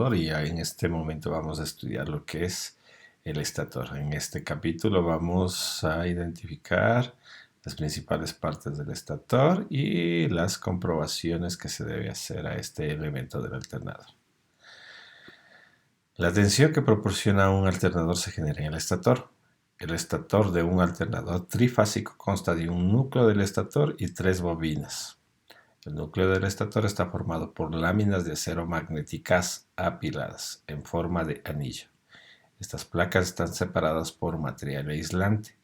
alternador y ya en este momento vamos a estudiar lo que es el estator. En este capítulo vamos a identificar las principales partes del estator y las comprobaciones que se debe hacer a este elemento del alternador. La tensión que proporciona un alternador se genera en el estator. El estator de un alternador trifásico consta de un núcleo del estator y 3 bobinas. El núcleo del estator está formado por láminas de acero magnéticas apiladas en forma de anillo. Estas placas están separadas por material aislante.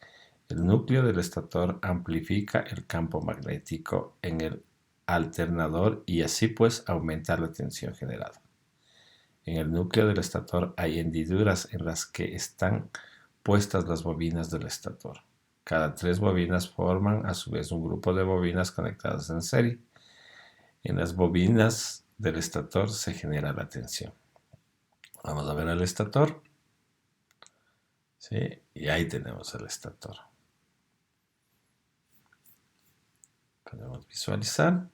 El núcleo del estator amplifica el campo magnético en el alternador y así pues aumenta la tensión generada. En el núcleo del estator hay hendiduras en las que están puestas las bobinas del estator. Cada 3 bobinas forman a su vez un grupo de bobinas conectadas en serie. En las bobinas del estator se genera la tensión. Vamos a ver el estator. ¿Sí? Y ahí tenemos el estator. Podemos visualizar.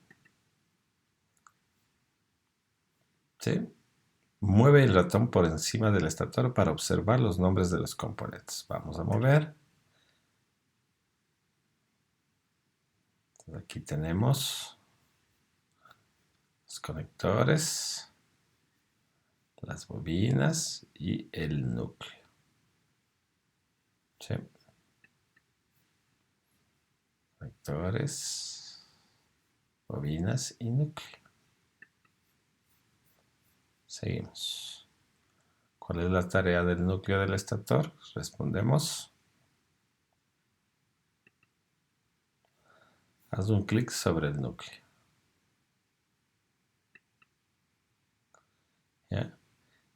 ¿Sí? Mueve el ratón por encima del estator para observar los nombres de los componentes. Vamos a mover. Aquí tenemos los conectores, las bobinas y el núcleo. ¿Sí? Conectores, bobinas y núcleo. Seguimos. ¿Cuál es la tarea del núcleo del estator? Respondemos. Haz un clic sobre el núcleo. ¿Ya?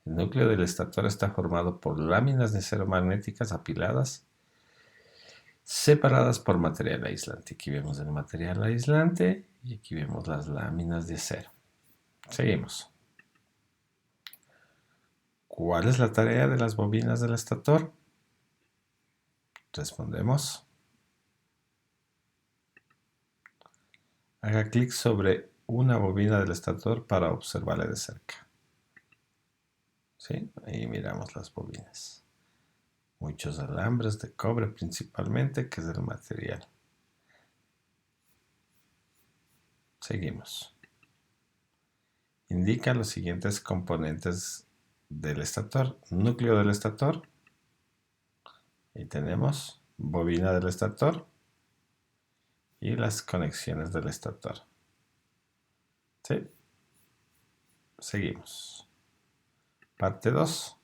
El núcleo del estator está formado por láminas de acero magnéticas apiladas, separadas por material aislante. Aquí vemos el material aislante y aquí vemos las láminas de acero. Seguimos. ¿Cuál es la tarea de las bobinas del estator? Respondemos. Haga clic sobre una bobina del estator para observarla de cerca. ¿Sí? Ahí miramos las bobinas. Muchos alambres de cobre principalmente, que es el material. Seguimos. Indica los siguientes componentes del estator. Núcleo del estator. Ahí tenemos bobina del estator y las conexiones del estator. ¿Sí? Seguimos. Parte 2.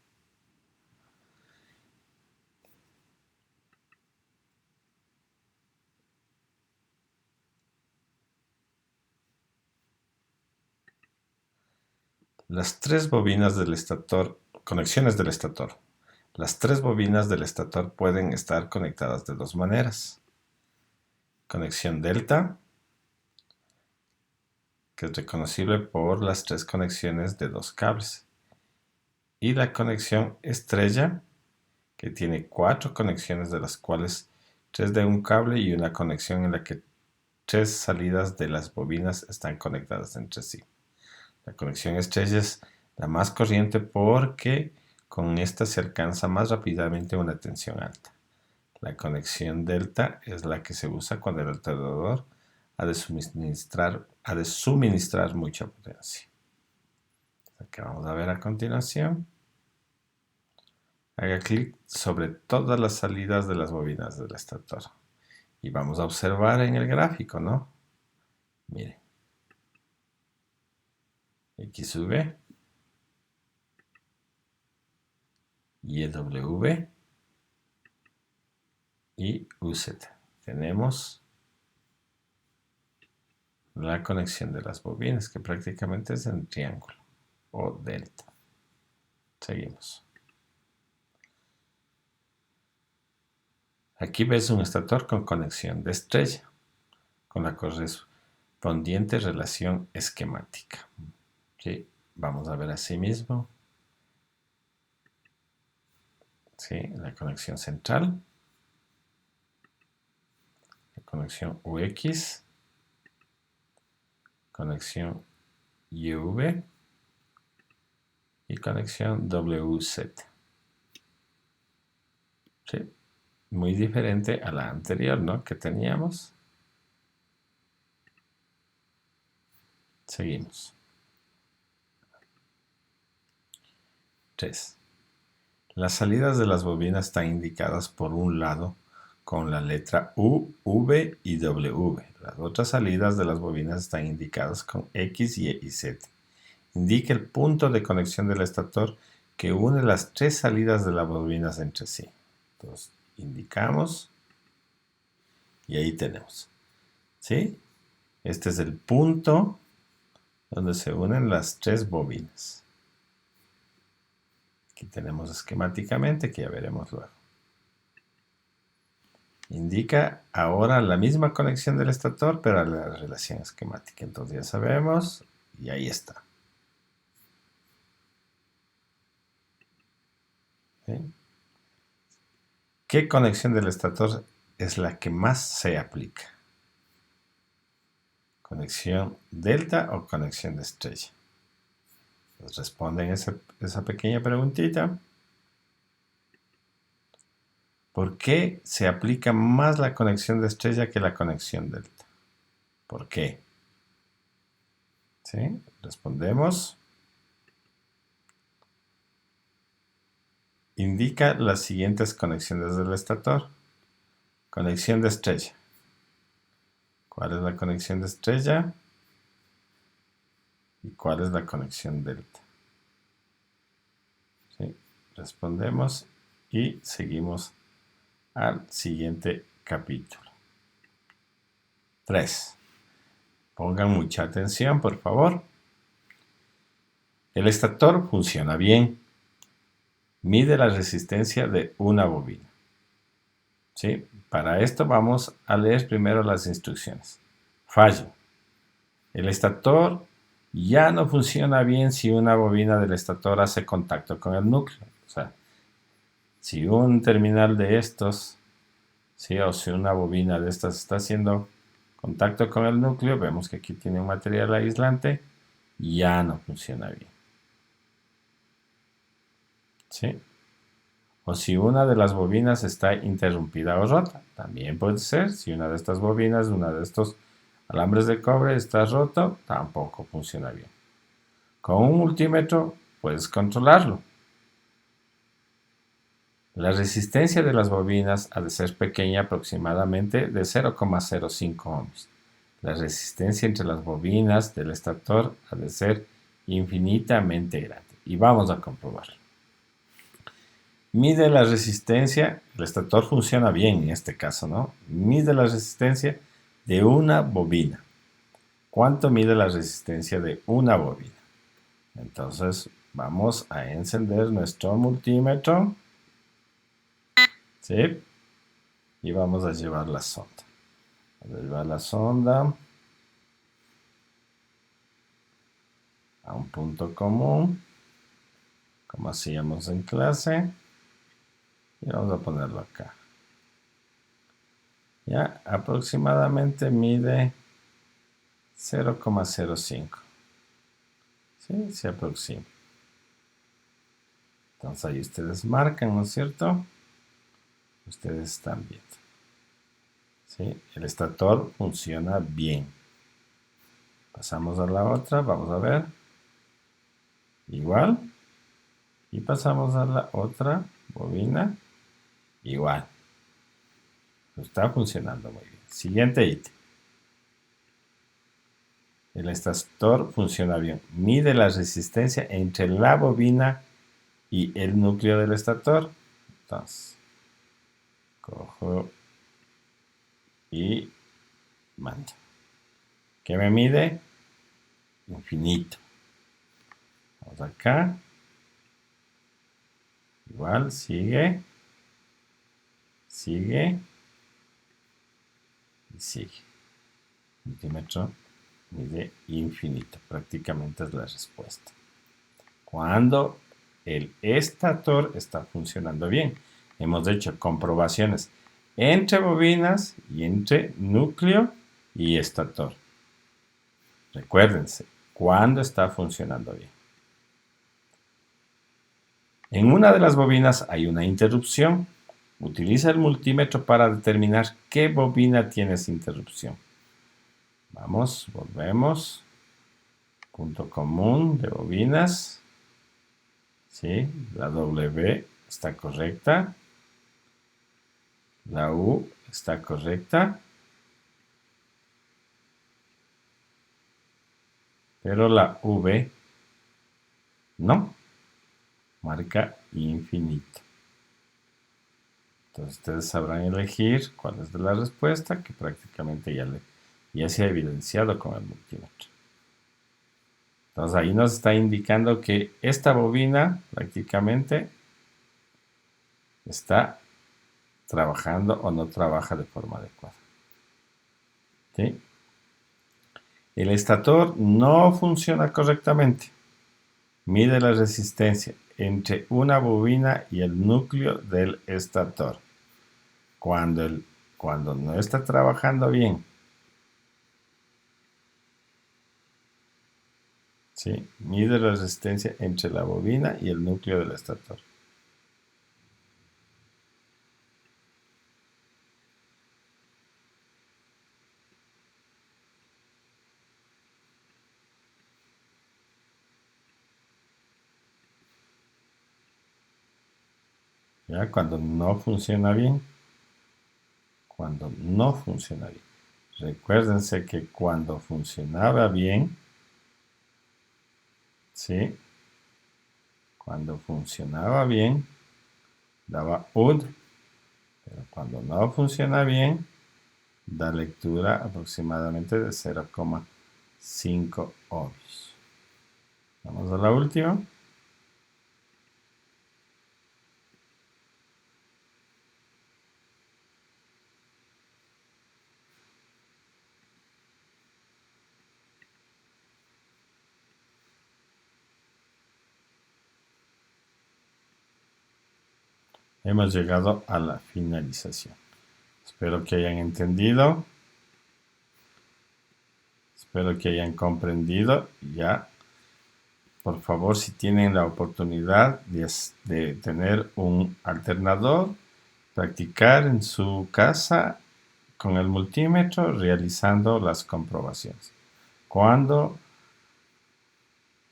Las 3 bobinas del estator, conexiones del estator. Las 3 bobinas del estator pueden estar conectadas de 2 maneras. Conexión delta, que es reconocible por las 3 conexiones de 2 cables. Y la conexión estrella, que tiene 4 conexiones de las cuales 3 de un cable y una conexión en la que 3 salidas de las bobinas están conectadas entre sí. La conexión estrella es la más corriente porque con esta se alcanza más rápidamente una tensión alta. La conexión delta es la que se usa cuando el alternador ha de suministrar mucha potencia. Lo que vamos a ver a continuación. Haga clic sobre todas las salidas de las bobinas del estator. Y vamos a observar en el gráfico, ¿no? Miren. XV, YW y UZ. Tenemos la conexión de las bobinas, que prácticamente es en triángulo o delta. Seguimos. Aquí ves un estator con conexión de estrella, con la correspondiente relación esquemática. ¿Sí? Vamos a ver así mismo. ¿Sí? La conexión central, la conexión UX, conexión YV y conexión WZ. ¿Sí? Muy diferente a la anterior, ¿no? Que teníamos. Seguimos. 3. Las salidas de las bobinas están indicadas por un lado con la letra U, V y W. Las otras salidas de las bobinas están indicadas con X, Y y Z. Indica el punto de conexión del estator que une las tres salidas de las bobinas entre sí. Entonces, indicamos y ahí tenemos. ¿Sí? Este es el punto donde se unen las tres bobinas. Aquí tenemos esquemáticamente, que ya veremos luego. Indica ahora la misma conexión del estator, pero a la relación esquemática. Entonces ya sabemos, y ahí está. ¿Sí? ¿Qué conexión del estator es la que más se aplica? ¿Conexión delta o conexión de estrella? Pues responden esa pequeña preguntita. ¿Por qué se aplica más la conexión de estrella que la conexión delta? ¿Por qué? ¿Sí? Respondemos. Indica las siguientes conexiones del estator. Conexión de estrella. ¿Cuál es la conexión de estrella? ¿Y cuál es la conexión delta? ¿Sí? Respondemos y seguimos al siguiente capítulo. 3. Pongan mucha atención, por favor. El estator funciona bien. Mide la resistencia de una bobina. ¿Sí? Para esto vamos a leer primero las instrucciones. Fallo. El estator ya no funciona bien si una bobina del estator hace contacto con el núcleo. O sea, si un terminal de estos, ¿sí? O si una bobina de estas está haciendo contacto con el núcleo, vemos que aquí tiene un material aislante, ya no funciona bien. ¿Sí? O si una de las bobinas está interrumpida o rota, también puede ser. Si una de estas bobinas, una de estos alambres de cobre está roto, tampoco funciona bien. Con un multímetro puedes controlarlo. La resistencia de las bobinas ha de ser pequeña, aproximadamente de 0,05 ohms. La resistencia entre las bobinas del estator ha de ser infinitamente grande. Y vamos a comprobarlo. Mide la resistencia, el estator funciona bien en este caso, ¿no? Mide la resistencia de una bobina. ¿Cuánto mide la resistencia de una bobina? Entonces vamos a encender nuestro multímetro. ¿Sí? Y vamos a llevar la sonda. Vamos a llevar la sonda a un punto común, como hacíamos en clase. Y vamos a ponerlo acá. Ya, aproximadamente mide 0,05. ¿Sí? Se aproxima. Entonces ahí ustedes marcan, ¿no es cierto? Ustedes están viendo. ¿Sí? El estator funciona bien. Pasamos a la otra, vamos a ver. Igual. Y pasamos a la otra bobina. Igual. Está funcionando muy bien. Siguiente ítem. El estator funciona bien. Mide la resistencia entre la bobina y el núcleo del estator. Entonces, cojo y mando. ¿Qué me mide? Infinito. Vamos acá. Igual, sigue. Sigue. Y sigue. Multímetro mide infinito. Prácticamente es la respuesta. Cuando el estator está funcionando bien. Hemos hecho comprobaciones entre bobinas y entre núcleo y estator. Recuérdense, cuando está funcionando bien. En una de las bobinas hay una interrupción. Utiliza el multímetro para determinar qué bobina tiene esa interrupción. Vamos, volvemos. Punto común de bobinas. ¿Sí? La W está correcta. La U está correcta. Pero la V no. Marca infinito. Entonces ustedes sabrán elegir cuál es de la respuesta, que prácticamente ya se ha evidenciado con el multímetro. Entonces ahí nos está indicando que esta bobina prácticamente está trabajando o no trabaja de forma adecuada. ¿Sí? El estator no funciona correctamente. Mide la resistencia entre una bobina y el núcleo del estator. Cuando no está trabajando bien, ¿sí? Mide la resistencia entre la bobina y el núcleo del estator. ¿Ya? Cuando no funciona bien. Cuando no funciona bien. Recuérdense que cuando funcionaba bien, ¿sí? Cuando funcionaba bien, daba UD, pero cuando no funciona bien, da lectura aproximadamente de 0,5 ohms. Vamos a la última. Hemos llegado a la finalización. Espero que hayan entendido. Espero que hayan comprendido. Ya, por favor, si tienen la oportunidad de tener un alternador, practicar en su casa con el multímetro realizando las comprobaciones. Cuando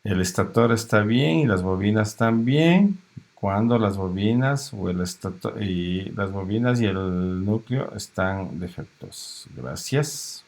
el estator está bien y las bobinas están bien, cuando las bobinas o el estator y las bobinas y el núcleo están defectuosos. Gracias.